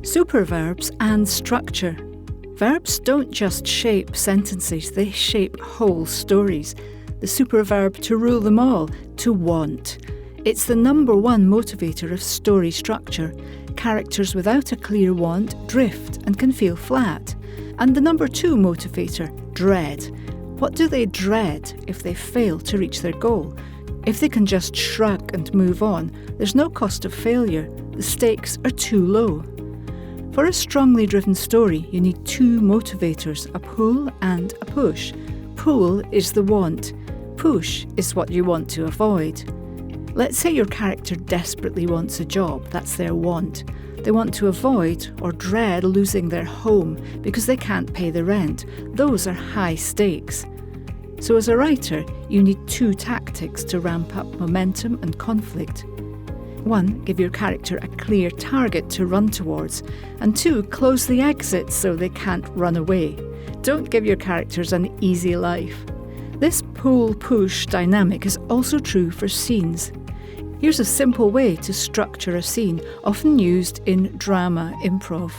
Superverbs and structure. Verbs don't just shape sentences, they shape whole stories. The superverb to rule them all, to want. It's the number one motivator of story structure. Characters without a clear want drift and can feel flat. And the number two motivator, dread. What do they dread if they fail to reach their goal? If they can just shrug and move on, there's no cost of failure. The stakes are too low. For a strongly driven story, you need two motivators, a pull and a push. Pull is the want. Push is what you want to avoid. Let's say your character desperately wants a job. That's their want. They want to avoid or dread losing their home because they can't pay the rent. Those are high stakes. So as a writer, you need two tactics to ramp up momentum and conflict. 1. Give your character a clear target to run towards. And 2. Close the exit so they can't run away. Don't give your characters an easy life. This pull-push dynamic is also true for scenes. Here's a simple way to structure a scene, often used in drama improv.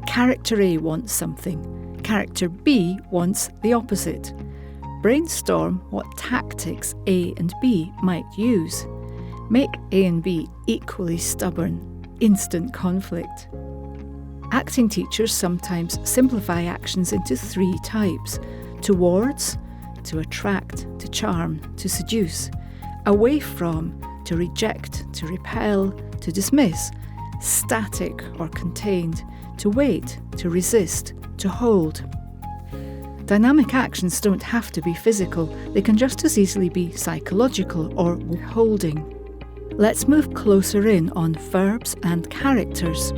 Character A wants something. Character B wants the opposite. Brainstorm what tactics A and B might use. Make A and B equally stubborn. Instant conflict. Acting teachers sometimes simplify actions into 3 types: towards, to attract, to charm, to seduce; away from, to reject, to repel, to dismiss; static or contained, to wait, to resist, to hold. Dynamic actions don't have to be physical, they can just as easily be psychological or withholding. Let's move closer in on verbs and characters.